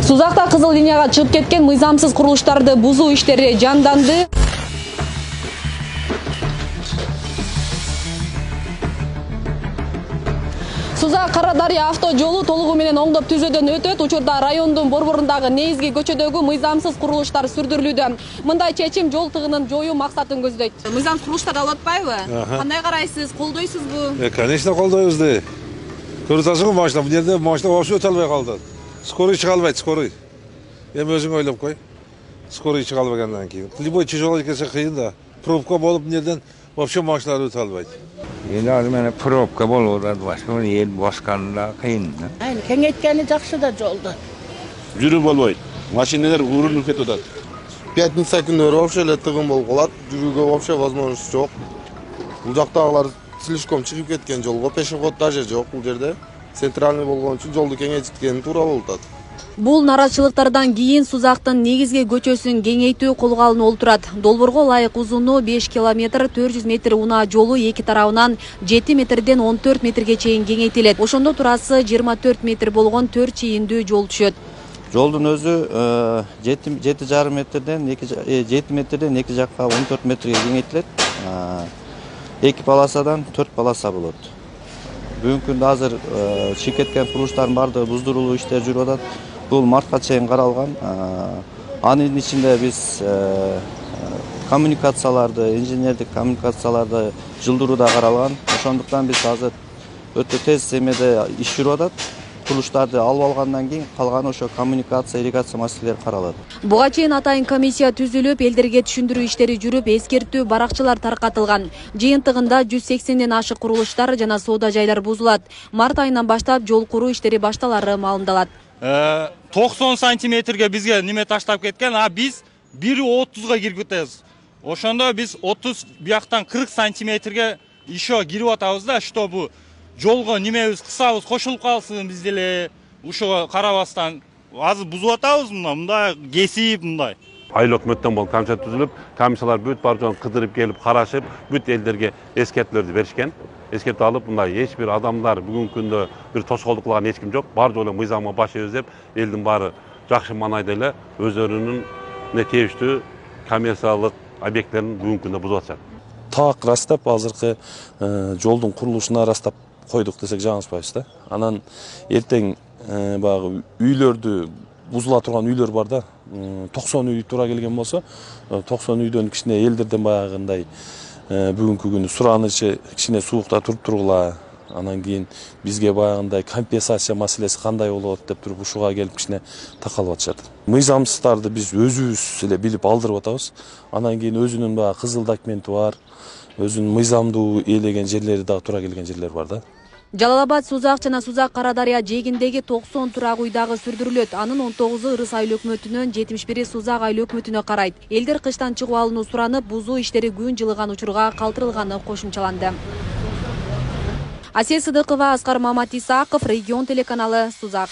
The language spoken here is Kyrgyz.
Сузакта кызыл линияга чыгып кеткен мыйзамсыз курулуштарды бузуу иштери жанданды. Сузак Карадария авто жолу толугу менен оңдоп түзөөдөн өтөт. Учурда райондун борборундагы негизги көчөдөгү мыйзамсыз курулуштар сүрдүрүлүүдө. Мындай чечим жол тыгынын жоюу максатын көздөйт. Мыйзамсыз курулуштарды алып атпайбы? Кандай карайсыз? Колдойсузбу? Конечно, колдойбуз да. Көрүп атасыңбы машина, бул жерде машина вообще өтө албай калды. Скорый чыга албайт, скорый. Эми өзүң ойлоп кой. Скорый чыга албагандан кийин. Любой тяжелый келсе кыйын да. Пробка болуп бул жерден вообще машиналар өтө албайт. Енді мене пробка болуп атат, башка ел басканда кыйын. Кеңейткени жакшы да жолду. Жүрүү болбойт. Машиналар урулуп кетип атат. Пятница күнү вообще эле тыгын болуп калат. Жүрүүгө вообще возможность жок. Бул жактагылар слишком чыгып кеткен жолго пешеход даже жок бул жерде. Центральный болгон үчүн жолду кеңейткени туура болуп атат. Бул нараатчылыктардан кийин Сузактын негизги көчөсүн кеңейтүү колго алынып турат. Долбоорго ылайык узуну 5 километр 400 метр унаа жолу эки тарабынан 7 метрден 14 метрге чейин кеңейтилет. Ошондо турасы 24 метр болгон 4 чийиндүү жол түшөт. Жолдун өзү 7,5 метрден 7 метрден 2 жакка 14 метрге кеңейтилет. 2 полосадан 4 полоса болот. Бүгүнкү күндө азыр чыгып кеткен курулуштардын баардыгы буздурулуу иштери жүрүп атат. Бул мартка чейин каралган. Анын ичинде биз коммуникацияларды, инженердик коммуникацияларды жылдырууда каралган. Ошондуктан биз азыр өтө тез эмеде иш жүрүп атат. Курулуштарды алып алгандан кийин калган ошо коммуникация, ирригация маселелери каралат. Буга чейин атайын комиссия түзүлүп, элдерге түшүндүрүү иштери жүрүп, эскертүү баракчалар таркатылган. Жыйынтыгында 180ден ашык курулуштар жана соода жайлар бузулат. Март айынан баштап жол куруу иштери башталары маалымдалат. 90 сантиметрге бизге неме таштап кеткен, а биз 1,30га кирип кетебиз. Ошондо биз 30 бияктан 40 сантиметрге еще кирип атабыз да, чтобы жолго немебиз кысабыз кошулуп калсын биз деле ушуга карабастан азыр бузуп атабыз мындай кесип мындай. Айыл өкмөттөн болуп комиссия түзүлүп, комиссиялар бүт бар жоон кыдырып келип карашып, бүт элдерге эскертүүлөрдү беришкен. Эскертип алып, мындай эч бир адамдар бүгүнкү күндө бир тоскоолдук кылган эч ким жок. Бар жолу мыйзамга баш эзеп, элдин баары жакшы маанайда эле өздөрүнүн тийиштүү коммерциялык объекттерин бүгүнкү күндө бузуп атышат. Так растап, азыркы жолдун курулушуна растап койдук десек жаңылышпайбыз да. Анан эртең баягы үйлөрдү бузула турган үйлөр бар да. 90 үй туура келген болсо, 90 үйдөн кичине элдерден баягындай бүгүнкү күнү суранычы кичине суукта тургула. Анан кийин бизге баягындай компенсация маселеси кандай болот деп туруп ушуга келип кичине такалып атышат. Мыйзамсыздарды биз өзүбүз эле билип алдырып атабыз. Анан кийин өзүнүн баягы кызыл документи бар, өзүнүн мыйзамдуу ээлеген жерлери дагы туура келген жерлер бар да. Жалал-Абад, Сузак жана Сузак Карадария жээгиндеги 90 турак үй дагы сүрдүрүлөт. Анын 19-у Ырыс айыл өкмөтүнөн, 71-и Сузак айыл өкмөтүнө карайт. Элдер кыштан чыгуу алынуу суранып, бузуу иштери күн жылыган учурга калтырылганы кошумчаланды. Асия Сыдыкова, Аскар Мамат Исаков, Регион телеканалы, Сузак.